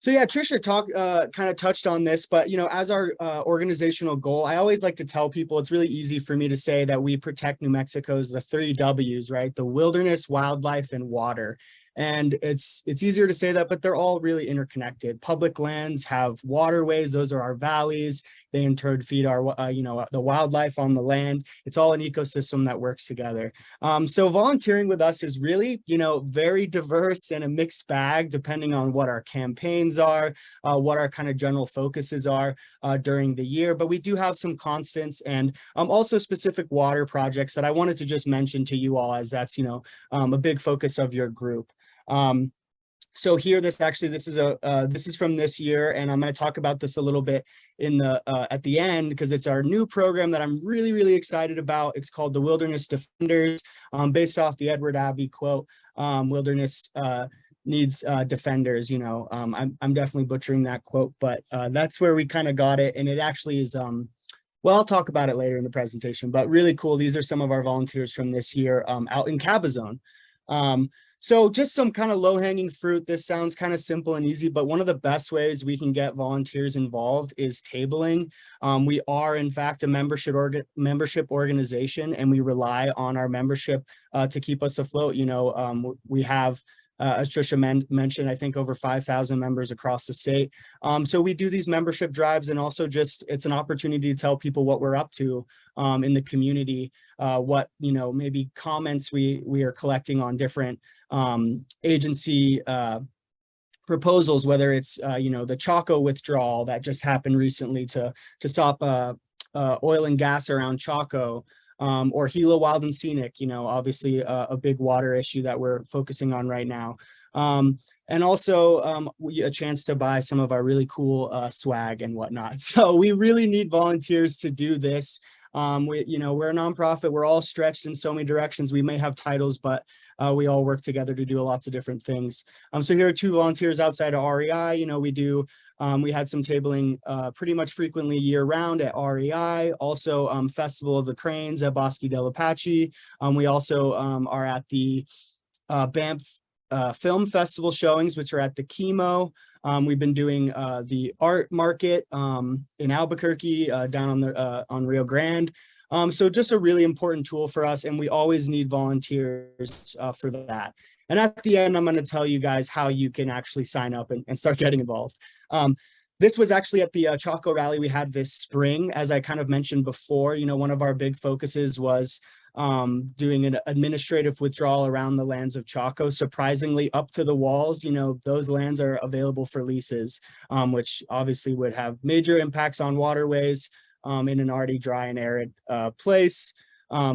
So yeah, Trisha kind of touched on this, but as our organizational goal, I always like to tell people it's really easy for me to say that we protect New Mexico's the 3 Ws, right? The wilderness, wildlife, and water. And it's easier to say that, but they're all really interconnected. Public lands have waterways; those are our valleys. They in turn feed our, the wildlife on the land. It's all an ecosystem that works together. So volunteering with us is really, very diverse and a mixed bag, depending on what our campaigns are, what our kind of general focuses are during the year. But we do have some constants and also specific water projects that I wanted to just mention to you all, as that's, a big focus of your group. So here, this is from this year, and I'm going to talk about this a little bit in the at the end, because it's our new program that I'm really, really excited about. It's called the Wilderness Defenders, based off the Edward Abbey quote, "Wilderness needs defenders." I'm definitely butchering that quote, but that's where we kind of got it, and it actually is. Well, I'll talk about it later in the presentation, but really cool. These are some of our volunteers from this year out in Cabazon. So just some kind of low-hanging fruit. This sounds kind of simple and easy, but one of the best ways we can get volunteers involved is tabling. We are, in fact, a membership organization, and we rely on our membership to keep us afloat. We have, as Trisha mentioned, I think over 5,000 members across the state. So we do these membership drives, and also just it's an opportunity to tell people what we're up to in the community, what maybe comments we are collecting on different agency proposals, whether it's the Chaco withdrawal that just happened recently to stop oil and gas around Chaco, or Gila Wild and Scenic, obviously a big water issue that we're focusing on right now. And also a chance to buy some of our really cool swag and whatnot. So we really need volunteers to do this. We're a nonprofit. We're all stretched in so many directions. We may have titles, but we all work together to do lots of different things. So here are 2 volunteers outside of REI. We had some tabling pretty much frequently year round at REI. Also Festival of the Cranes at Bosque del Apache. We also are at the Banff Film Festival showings, which are at the Chemo. We've been doing the art market in Albuquerque, down on Rio Grande. So just a really important tool for us, and we always need volunteers for that. And at the end, I'm going to tell you guys how you can actually sign up and start getting involved. This was actually at the Chaco rally we had this spring. As I kind of mentioned before, one of our big focuses was doing an administrative withdrawal around the lands of Chaco. Surprisingly, up to the walls, those lands are available for leases, which obviously would have major impacts on waterways in an already dry and arid place.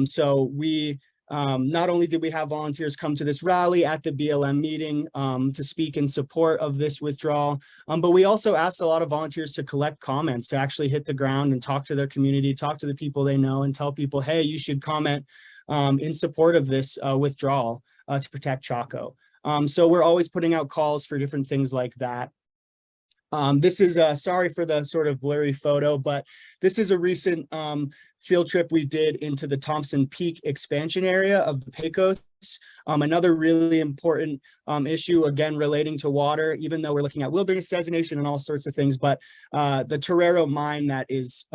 So we not only did we have volunteers come to this rally at the BLM meeting to speak in support of this withdrawal, but we also asked a lot of volunteers to collect comments, to actually hit the ground and talk to their community, talk to the people they know, and tell people, hey, you should comment in support of this withdrawal to protect Chaco. So we're always putting out calls for different things like that. This is sorry for the sort of blurry photo, but this is a recent field trip we did into the Thompson Peak expansion area of the Pecos. Another really important issue, again, relating to water, even though we're looking at wilderness designation and all sorts of things, but the Torero mine that is,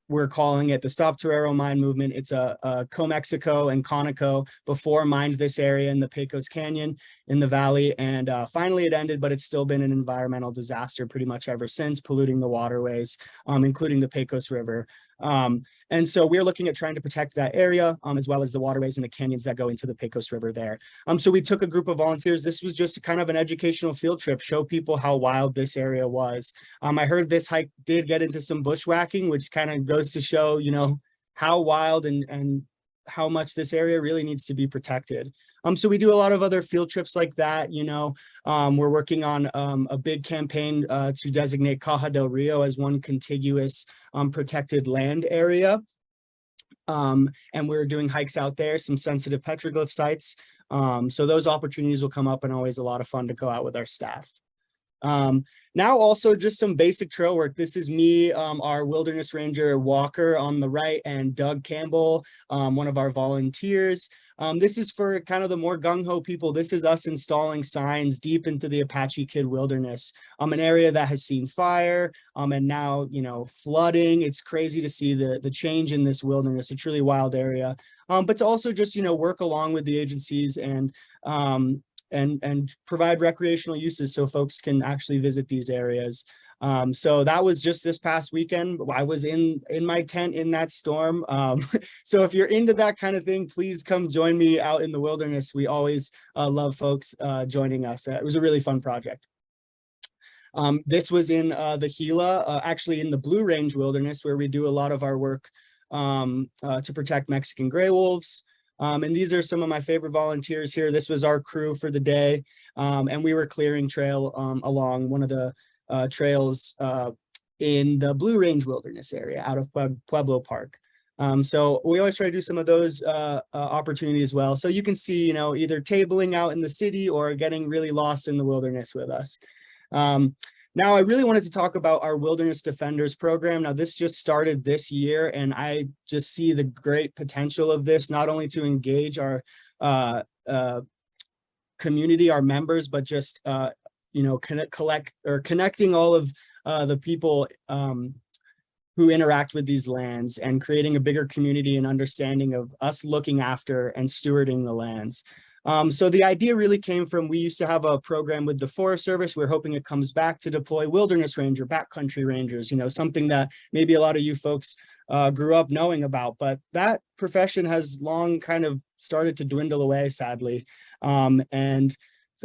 we're calling it the Stop Torero Mine Movement. It's a Comexico and Conoco before mined this area in the Pecos Canyon in the valley. And finally it ended, but it's still been an environmental disaster pretty much ever since, polluting the waterways, including the Pecos River. And so we're looking at trying to protect that area, as well as the waterways and the canyons that go into the Pecos River there. So we took a group of volunteers. This was just kind of an educational field trip, show people how wild this area was. I heard this hike did get into some bushwhacking, which kind of goes to show, how wild and how much this area really needs to be protected. So we do a lot of other field trips like that. We're working on a big campaign to designate Caja del Rio as one contiguous protected land area. And we're doing hikes out there, some sensitive petroglyph sites. So those opportunities will come up, and always a lot of fun to go out with our staff. Now also just some basic trail work. This is me, our wilderness ranger Walker on the right, and Doug Campbell, one of our volunteers. This is for kind of the more gung-ho people. This is us installing signs deep into the Apache Kid Wilderness, an area that has seen fire, and now, flooding. It's crazy to see the change in this wilderness, a truly wild area. But to also just, work along with the agencies and provide recreational uses so folks can actually visit these areas. So that was just this past weekend. I was in my tent in that storm. So if you're into that kind of thing, please come join me out in the wilderness. We always love folks joining us. It was a really fun project. This was in the Gila, actually in the Blue Range Wilderness, where we do a lot of our work to protect Mexican gray wolves. And these are some of my favorite volunteers here. This was our crew for the day. And we were clearing trail along one of the trails in the Blue Range Wilderness area out of Pueblo Park. So we always try to do some of those opportunities as well. So you can see, either tabling out in the city or getting really lost in the wilderness with us. Now, I really wanted to talk about our Wilderness Defenders program. Now, this just started this year, and I just see the great potential of this, not only to engage our community, our members, but just connecting all of the people who interact with these lands and creating a bigger community and understanding of us looking after and stewarding the lands. So the idea really came from, we used to have a program with the Forest Service. We're hoping it comes back to deploy wilderness ranger, backcountry rangers, something that maybe a lot of you folks grew up knowing about, but that profession has long kind of started to dwindle away, sadly. And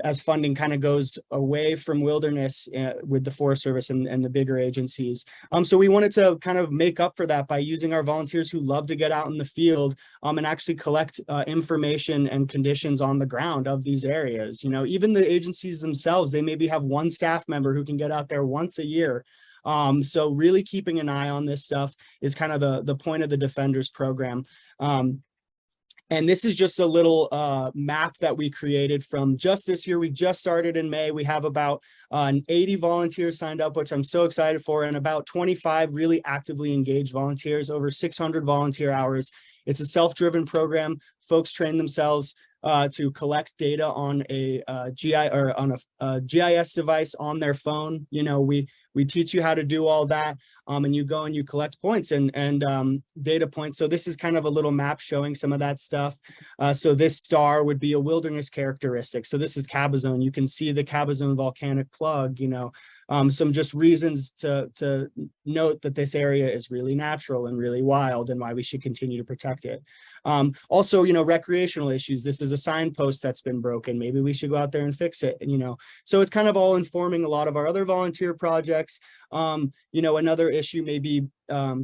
as funding kind of goes away from wilderness with the Forest Service and the bigger agencies. So we wanted to kind of make up for that by using our volunteers who love to get out in the field and actually collect information and conditions on the ground of these areas. Even the agencies themselves, they maybe have one staff member who can get out there once a year. So really keeping an eye on this stuff is kind of the point of the Defenders program. And this is just a little map that we created from just this year. We just started in May. We have about 80 volunteers signed up, which I'm so excited for, and about 25 really actively engaged volunteers, over 600 volunteer hours. It's a self-driven program. Folks train themselves to collect data on a GIS device on their phone. We teach you how to do all that, and you go and you collect points and data points. So this is kind of a little map showing some of that stuff. So this star would be a wilderness characteristic. So this is Cabazon. You can see the Cabazon volcanic plug, some just reasons to note that this area is really natural and really wild and why we should continue to protect it. Also, recreational issues. This is a signpost that's been broken. Maybe we should go out there and fix it. So it's kind of all informing a lot of our other volunteer projects. Another issue may be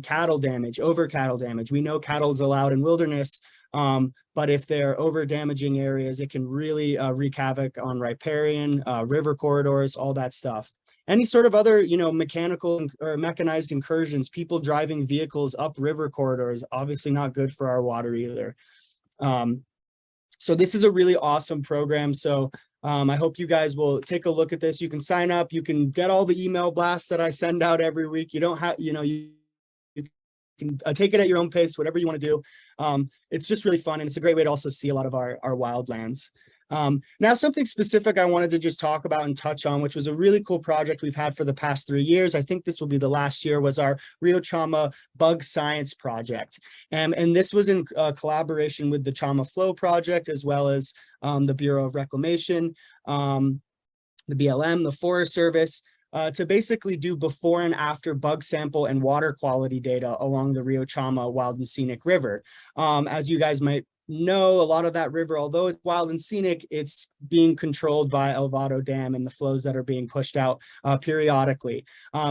cattle damage, over cattle damage. We know cattle is allowed in wilderness, but if they're over damaging areas, it can really wreak havoc on riparian, river corridors, all that stuff. Any sort of other, mechanical or mechanized incursions, people driving vehicles up river corridors, obviously not good for our water either. So this is a really awesome program. So I hope you guys will take a look at this. You can sign up. You can get all the email blasts that I send out every week. You don't have, you can take it at your own pace, whatever you want to do. It's just really fun, and it's a great way to also see a lot of our wildlands. Now, something specific I wanted to just talk about and touch on, which was a really cool project we've had for the past 3 years. I think this will be the last year, was our Rio Chama Bug Science Project. And this was in collaboration with the Chama Flow Project, as well as the Bureau of Reclamation, the BLM, the Forest Service, to basically do before and after bug sample and water quality data along the Rio Chama Wild and Scenic River. As you guys might know, a lot of that river, although it's wild and scenic, it's being controlled by El Vado Dam and the flows that are being pushed out periodically.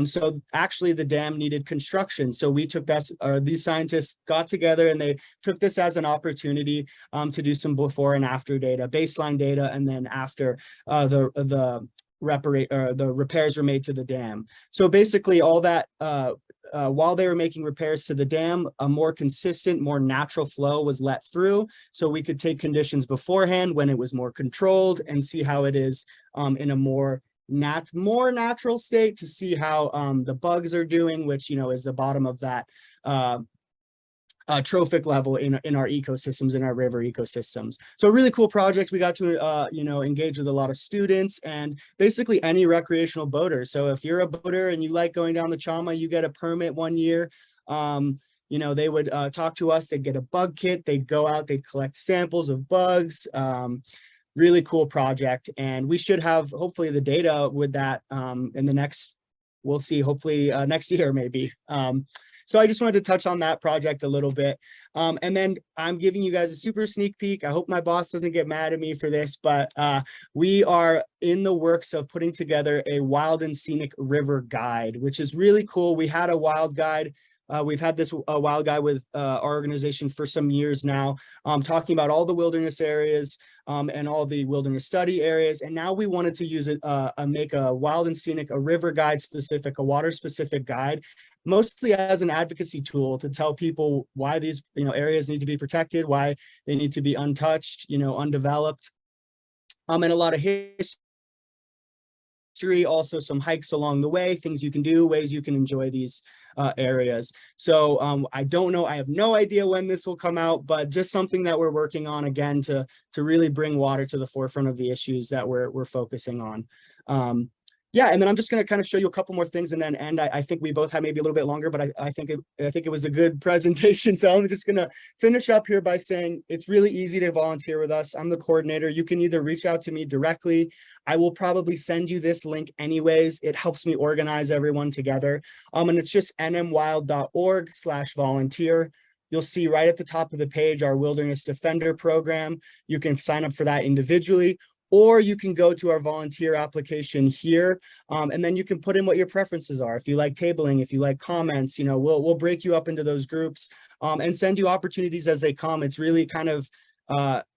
So actually the dam needed construction. So we took this, or these scientists got together and they took this as an opportunity to do some before and after data, baseline data, and then after the repairs were made to the dam. So basically all that, while they were making repairs to the dam, a more consistent, more natural flow was let through. So we could take conditions beforehand when it was more controlled and see how it is in a more natural state, to see how the bugs are doing, which, is the bottom of that trophic level in our ecosystems, in our river ecosystems. So a really cool project. We got to engage with a lot of students and basically any recreational boater. So if you're a boater and you like going down the Chama, you get a permit 1 year. They would talk to us. They'd get a bug kit. They'd go out. They'd collect samples of bugs. Really cool project, and we should have hopefully the data with that in the next. We'll see. Hopefully next year maybe. So I just wanted to touch on that project a little bit. And then I'm giving you guys a super sneak peek. I hope my boss doesn't get mad at me for this, but we are in the works of putting together a wild and scenic river guide, which is really cool. We had a wild guide. We've had this wild guide with our organization for some years now, talking about all the wilderness areas and all the wilderness study areas. And now we wanted to use it, make a wild and scenic, a river guide specific, a water specific guide, mostly as an advocacy tool to tell people why these areas need to be protected, why they need to be untouched, undeveloped, and a lot of history, also some hikes along the way, things you can do, ways you can enjoy these areas. So I don't know, I have no idea when this will come out, but just something that we're working on again to really bring water to the forefront of the issues that we're focusing on. Yeah, and then I'm just going to kind of show you a couple more things and then end. I think we both had maybe a little bit longer, but I think it was a good presentation. So I'm just going to finish up here by saying it's really easy to volunteer with us. I'm the coordinator. You can either reach out to me directly. I will probably send you this link anyways. It helps me organize everyone together. And it's just nmwild.org/volunteer. You'll see right at the top of the page our Wilderness Defender program. You can sign up for that individually, or you can go to our volunteer application here, and then you can put in what your preferences are. If you like tabling, if you like comments, we'll break you up into those groups and send you opportunities as they come. It's really kind of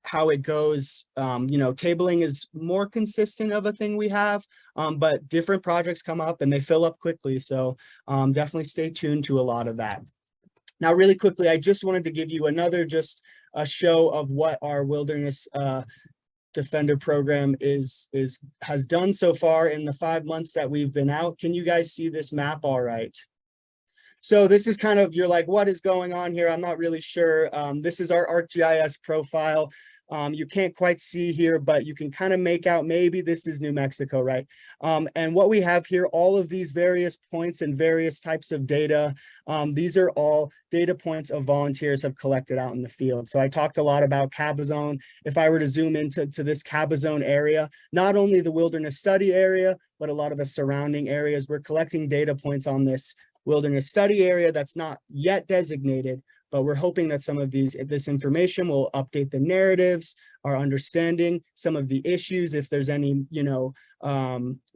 how it goes. Tabling is more consistent of a thing we have, but different projects come up and they fill up quickly. So definitely stay tuned to a lot of that. Now, really quickly, I just wanted to give you another just a show of what our Wilderness Defender program has done so far in the 5 months that we've been out. Can you guys see this map all right? So this is kind of, you're like, what is going on here? I'm not really sure. This is our ArcGIS profile. You can't quite see here, but you can kind of make out maybe this is New Mexico, right? And what we have here, all of these various points and various types of data, these are all data points of volunteers have collected out in the field. So I talked a lot about Cabazon. If I were to zoom into this Cabazon area, not only the wilderness study area, but a lot of the surrounding areas, we're collecting data points on this wilderness study area that's not yet designated, but we're hoping that some of this information will update the narratives, our understanding, some of the issues, if there's any,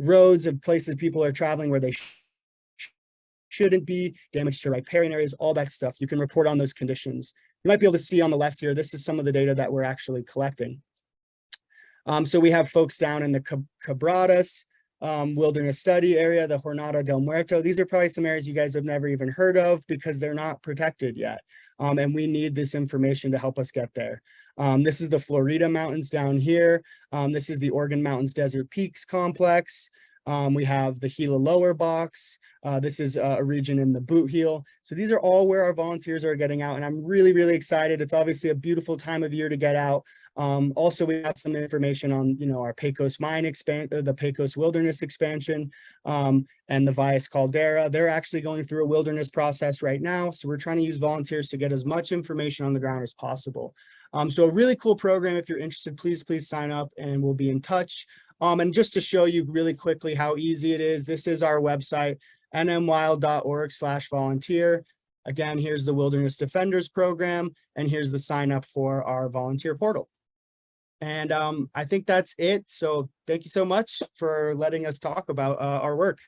roads of places people are traveling where they shouldn't be, damage to riparian areas, all that stuff. You can report on those conditions. You might be able to see on the left here, this is some of the data that we're actually collecting. So we have folks down in the Quebradas, wilderness study area, the Jornada del Muerto. These are probably some areas you guys have never even heard of because they're not protected yet. And we need this information to help us get there. This is the Florida Mountains down here. This is the Oregon Mountains Desert Peaks Complex. We have the Gila Lower Box. This is a region in the Boot Heel. So these are all where our volunteers are getting out, and I'm really, really excited. It's obviously a beautiful time of year to get out. Also, we have some information on, our Pecos mine the Pecos wilderness expansion, and the Valles Caldera. They're actually going through a wilderness process right now. So we're trying to use volunteers to get as much information on the ground as possible. So a really cool program. If you're interested, please sign up and we'll be in touch. And just to show you really quickly how easy it is, this is our website, nmwild.org/volunteer. Again, here's the Wilderness Defenders program, and here's the sign up for our volunteer portal. And I think that's it. So thank you so much for letting us talk about our work.